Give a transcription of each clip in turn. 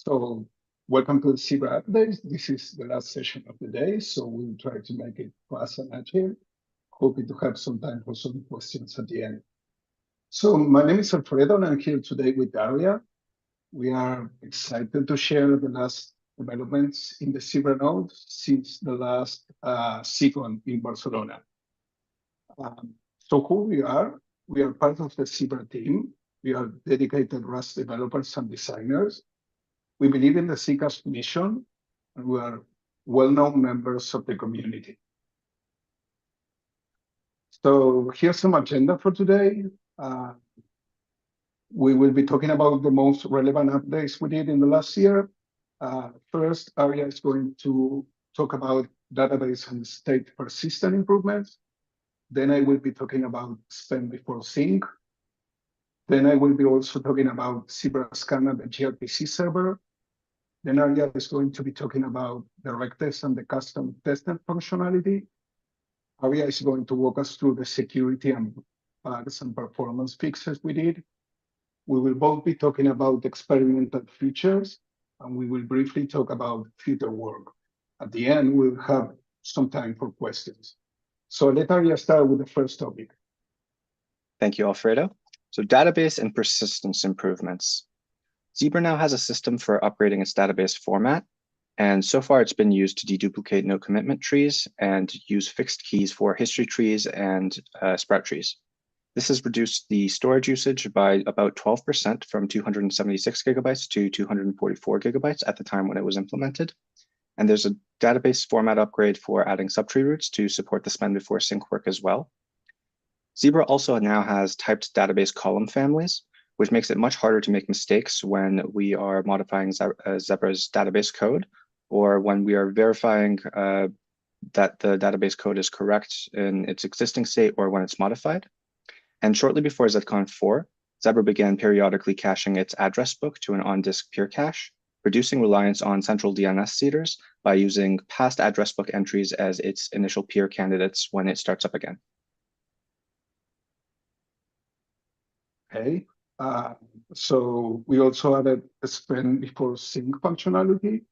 So welcome to the Zebra update. This is the last session of the day, so we'll try to make it fast and agile. Hoping to have some time for some questions at the end. So my name is Alfredo, and I'm here today with Arya. We are excited to share the last developments in the Zebra node since the last ZCon in Barcelona. So who we are part of the Zebra team. We are dedicated Rust developers and designers. We believe in the Zcash mission, and we are well-known members of the community. So here's some agenda for today. We will be talking about the most relevant updates we did in the last year. First, Arya is going to talk about database and state persistent improvements. Then I will be talking about spend before sync. Then I will be also talking about Zebra Scan and the gRPC server. Then Arya is going to be talking about the Regtest and the custom testnet functionality. Arya is going to walk us through the security and bugs and performance fixes we did. We will both be talking about experimental features, and we will briefly talk about future work. At the end, we'll have some time for questions. So let Arya start with the first topic. Thank you, Alfredo. So database and persistence improvements. Zebra now has a system for upgrading its database format, and so far it's been used to deduplicate no commitment trees and use fixed keys for history trees and sprout trees. This has reduced the storage usage by about 12% from 276 gigabytes to 244 gigabytes at the time when it was implemented. And there's a database format upgrade for adding subtree roots to support the spend before sync work as well. Zebra also now has typed database column families, which makes it much harder to make mistakes when we are modifying Zebra's database code, or when we are verifying that the database code is correct in its existing state or when it's modified. And shortly before ZconV, Zebra began periodically caching its address book to an on-disk peer cache, reducing reliance on central DNS seeders by using past address book entries as its initial peer candidates when it starts up again. Okay. So we also added a spend before sync functionality.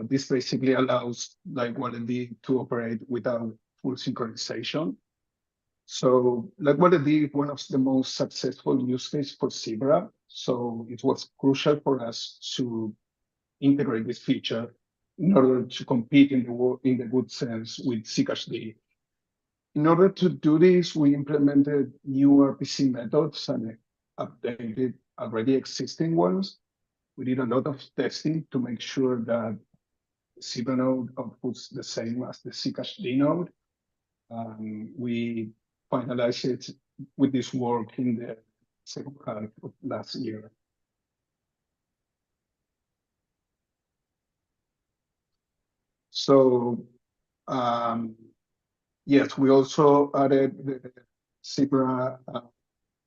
This basically allows LikeWalletD to operate without full synchronization. So LikeWalletD is one of the most successful use cases for Zebra. So it was crucial for us to integrate this feature in order to compete in the good sense with ZcashD. In order to do this, we implemented new RPC methods and updated already existing ones. We did a lot of testing to make sure that the Zebra node outputs the same as the ZcashD node. We finalized it with this work in the second half of last year. So, yes, we also added the Zebra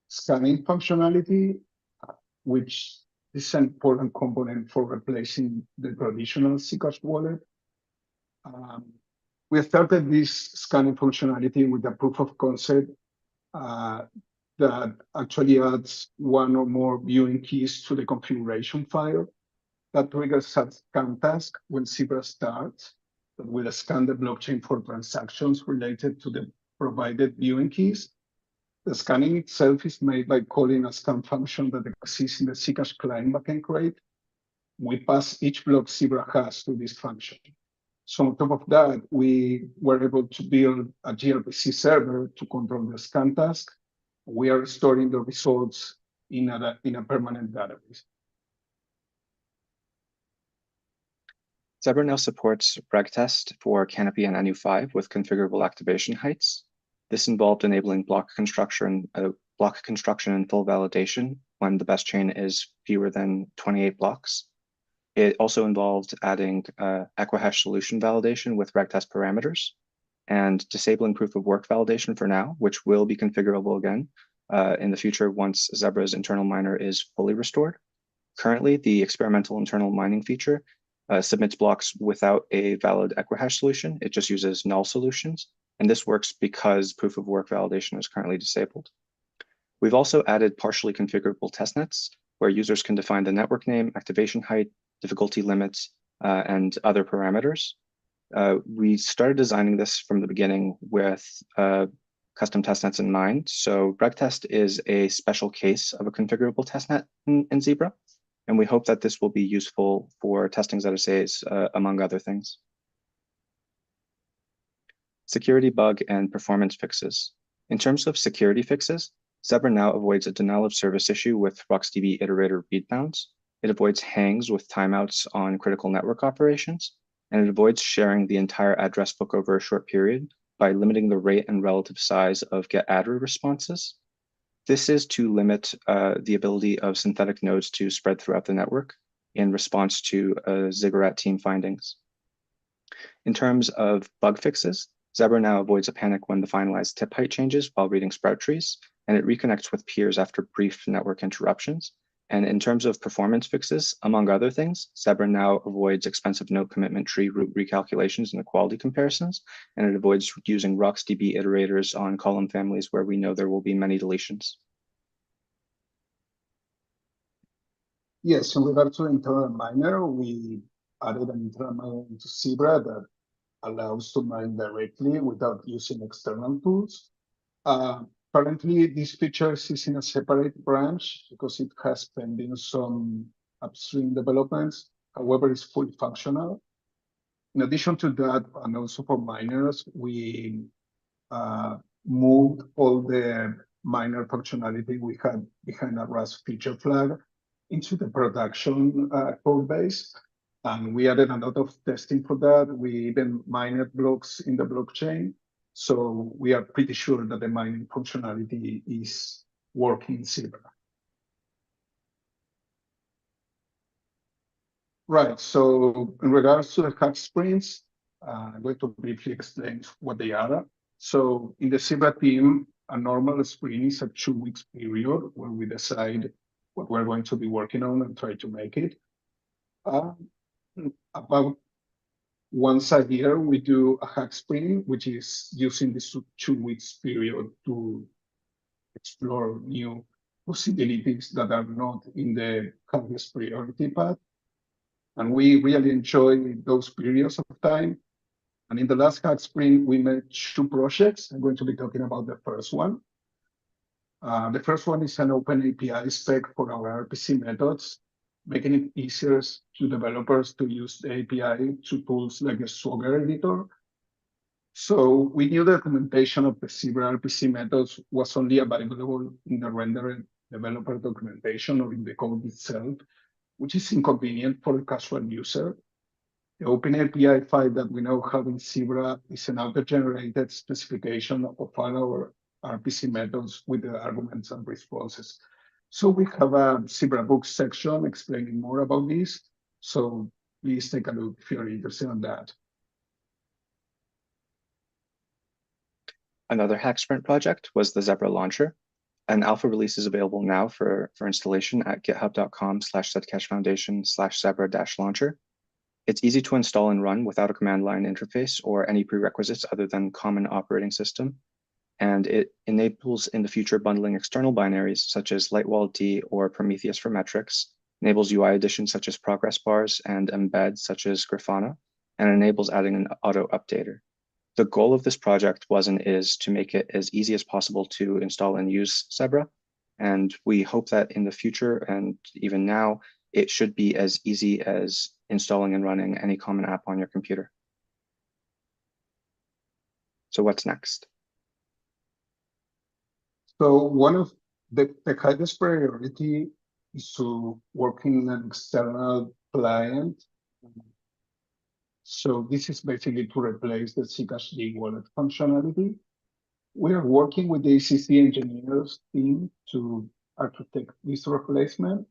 scanning functionality, which is an important component for replacing the traditional Zcash wallet. We started this scanning functionality with a proof of concept that actually adds one or more viewing keys to the configuration file. That triggers a scan task when Zebra starts that will scan the blockchain for transactions related to the provided viewing keys. The scanning itself is made by calling a scan function that exists in the Zcash client backend crate. We pass each block Zebra has to this function. So on top of that, we were able to build a gRPC server to control the scan task. We are storing the results in a permanent database. Zebra now supports Regtest for Canopy and NU5 with configurable activation heights. This involved enabling block construction and full validation when the best chain is fewer than 28 blocks. It also involved adding Equihash solution validation with Regtest parameters and disabling proof of work validation for now, which will be configurable again in the future once Zebra's internal miner is fully restored. Currently, the experimental internal mining feature submits blocks without a valid Equihash solution. It just uses null solutions. And this works because proof of work validation is currently disabled. We've also added partially configurable testnets, where users can define the network name, activation height, difficulty limits, and other parameters. We started designing this from the beginning with custom testnets in mind. So Regtest is a special case of a configurable testnet in Zebra, and we hope that this will be useful for testing ZSAs, among other things. Security bug and performance fixes. In terms of security fixes, Zebra now avoids a denial of service issue with RocksDB iterator read bounds. It avoids hangs with timeouts on critical network operations, and it avoids sharing the entire address book over a short period by limiting the rate and relative size of get-addr responses. This is to limit the ability of synthetic nodes to spread throughout the network in response to Ziggurat team findings. In terms of bug fixes, Zebra now avoids a panic when the finalized tip height changes while reading sprout trees, and it reconnects with peers after brief network interruptions. And in terms of performance fixes, among other things, Zebra now avoids expensive node commitment tree root recalculations and equality comparisons, and it avoids using RocksDB iterators on column families where we know there will be many deletions. Yes, in regard to internal miner, we added an internal miner into Zebra that allows to mine directly without using external tools. Currently, this feature is in a separate branch because it has pending some upstream developments. However, it's fully functional. In addition to that, and also for miners, we moved all the miner functionality we had behind a Rust feature flag into the production code base. And we added a lot of testing for that. We even mined blocks in the blockchain. So we are pretty sure that the mining functionality is working in Zebra. Right, so in regards to the Hacksprints, I'm going to briefly explain what they are. So in the Zebra team, a normal sprint is a 2 weeks period where we decide what we're going to be working on and try to make it. About once a year, we do a hack sprint, which is using this 2 weeks period to explore new possibilities that are not in the highest priority path. And we really enjoy those periods of time. And in the last hack sprint, we made 2 projects. I'm going to be talking about the first one. The first one is an open API spec for our gRPC methods, making it easier to developers to use the API to tools like the Swagger editor. So we knew the documentation of the Zebra RPC methods was only available in the rendered developer documentation or in the code itself, which is inconvenient for the casual user. The open API file that we now have in Zebra is an auto-generated specification of all our RPC methods with the arguments and responses. So we have a Zebra books section explaining more about this. So please take a look if you're interested in that. Another Hacksprint project was the Zebra launcher. An alpha release is available now for installation at github.com/Zcash Foundation/Zebra-launcher. It's easy to install and run without a command line interface or any prerequisites other than common operating system. And it enables in the future bundling external binaries such as LightwallD or Prometheus for metrics, enables UI additions such as progress bars and embeds such as Grafana, and enables adding an auto updater. The goal of this project was and is to make it as easy as possible to install and use Zebra. And we hope that in the future and even now, it should be as easy as installing and running any common app on your computer. So what's next? So one of the highest priority is to work in an external client. So this is basically to replace the Zcash wallet functionality. We are working with the ACC engineers team to architect this replacement.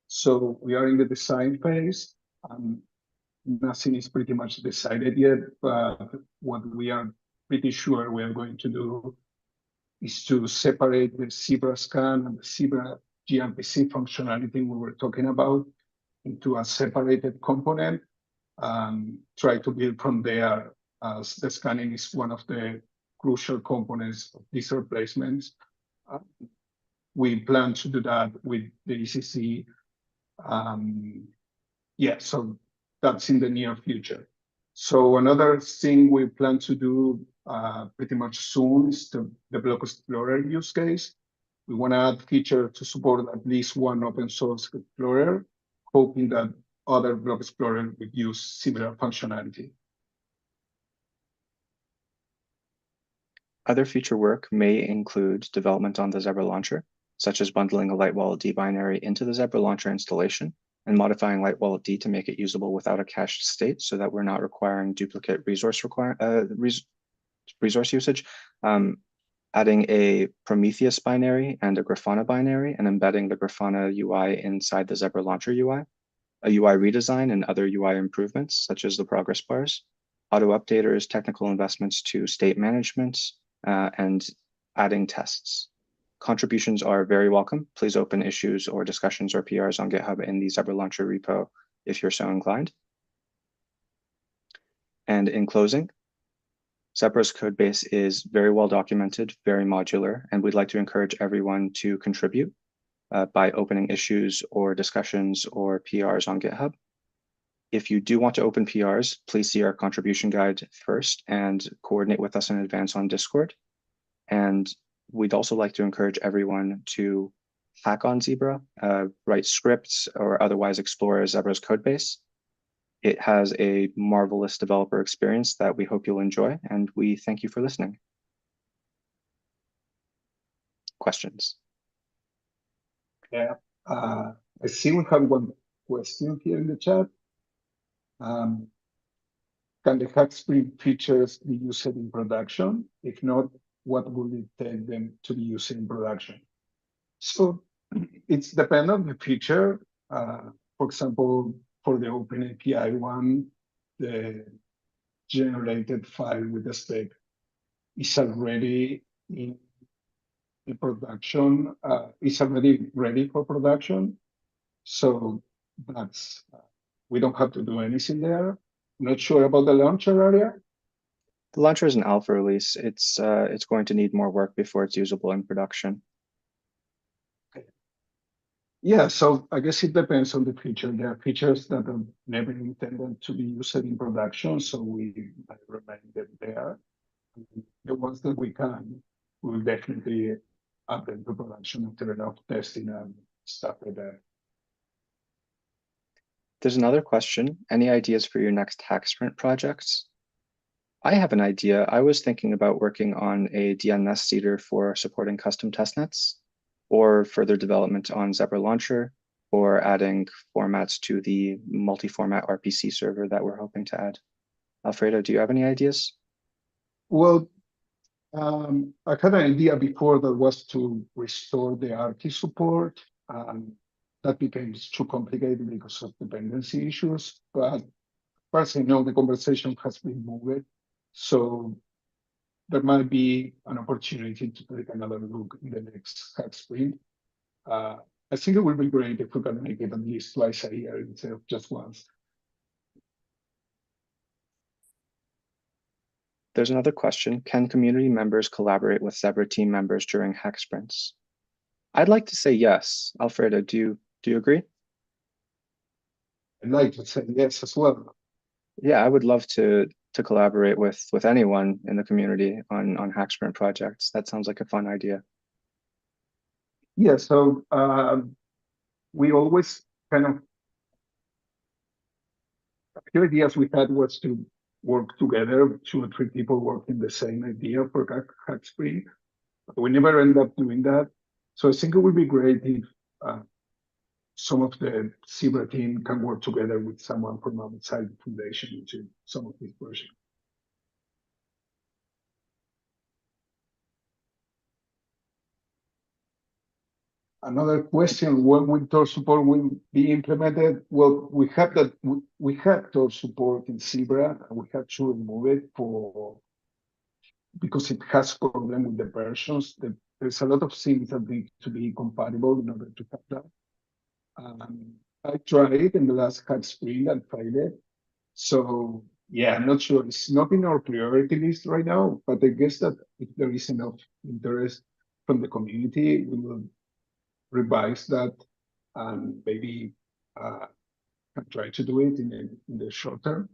So we are in the design phase, and nothing is pretty much decided yet, but what we are pretty sure we are going to do is to separate the Zebra scan and the Zebra gRPC functionality we were talking about into a separated component and try to build from there, as the scanning is one of the crucial components of these replacements. we plan to do that with the ECC. Yeah, so that's in the near future. So another thing we plan to do pretty much soon is the Block Explorer use case. We want to add feature to support at least one open source explorer, hoping that other Block Explorer would use similar functionality. Other future work may include development on the Zebra launcher, such as bundling a LightWallet binary into the Zebra launcher installation and modifying LightWallet to make it usable without a cached state so that we're not requiring duplicate resource usage. Adding a Prometheus binary and a Grafana binary and embedding the Grafana UI inside the Zebra launcher UI, a UI redesign and other UI improvements, such as the progress bars, auto updaters, technical investments to state management, and adding tests. Contributions are very welcome. Please open issues or discussions or PRs on GitHub in the Zebra launcher repo if you're so inclined. And in closing, Zebra's code base is very well documented, very modular, and we'd like to encourage everyone to contribute by opening issues or discussions or PRs on GitHub. If you do want to open PRs, please see our contribution guide first and coordinate with us in advance on Discord. And we'd also like to encourage everyone to hack on Zebra, write scripts, or otherwise explore Zebra's code base. It has a marvelous developer experience that we hope you'll enjoy, and we thank you for listening. Questions? Yeah, I see we have one question here in the chat. Can the Hacksprint features be used in production? If not, what would it take them to be used in production? So it's dependent on the feature. For example, for the OpenAPI one, the generated file with the spec is already in production, is already ready for production. So that's, we don't have to do anything there. Not sure about the launcher area. The launcher is an alpha release. It's going to need more work before it's usable in production. Yeah, so I guess it depends on the feature. There are features that are never intended to be used in production, so we remain them there. The ones that we can, we will definitely add them to production after enough testing and stuff like that. There's another question. Any ideas for your next Hacksprint projects? I have an idea. I was thinking about working on a DNS seeder for supporting custom testnets, or further development on Zebra Launcher, or adding formats to the multi-format RPC server that we're hoping to add. Alfredo, do you have any ideas? Well, I had an idea before that was to restore the RT support. That became too complicated because of dependency issues. But as far as I know, the conversation has been moved. So there might be an opportunity to take another look in the next Hacksprint. I think it would be great if we can make it at least twice a year instead of just once. There's another question. Can community members collaborate with Zebra team members during Hacksprints? I'd like to say yes. Alfredo, do you agree? I'd like to say yes as well. Yeah, I would love to collaborate with anyone in the community on Hacksprint projects. That sounds like a fun idea. Yeah, so we always kind of, a few ideas we had was to work together, 2 or 3 people working the same idea for Hacksprint. We never end up doing that. So I think it would be great if some of the Zebra team can work together with someone from outside the foundation to some of these projects. Another question: when will Tor support will be implemented? Well, we have that. We have Tor support in Zebra, and we have to remove it because it has problem with the versions. There's a lot of things that need to be compatible in order to have that. I tried it in the last Hacksprint and failed. So yeah, I'm not sure. It's not in our priority list right now, but I guess that if there is enough interest from the community, we will revise that and maybe can try to do it in the short term.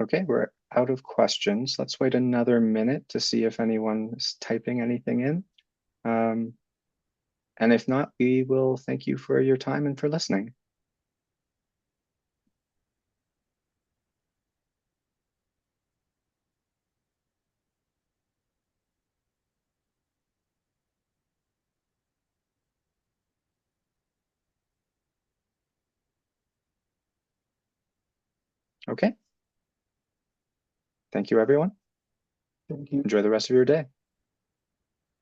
Okay, we're out of questions. Let's wait another minute to see if anyone is typing anything in. And if not, we will thank you for your time and for listening. Okay. Thank you, everyone. Thank you. Enjoy the rest of your day.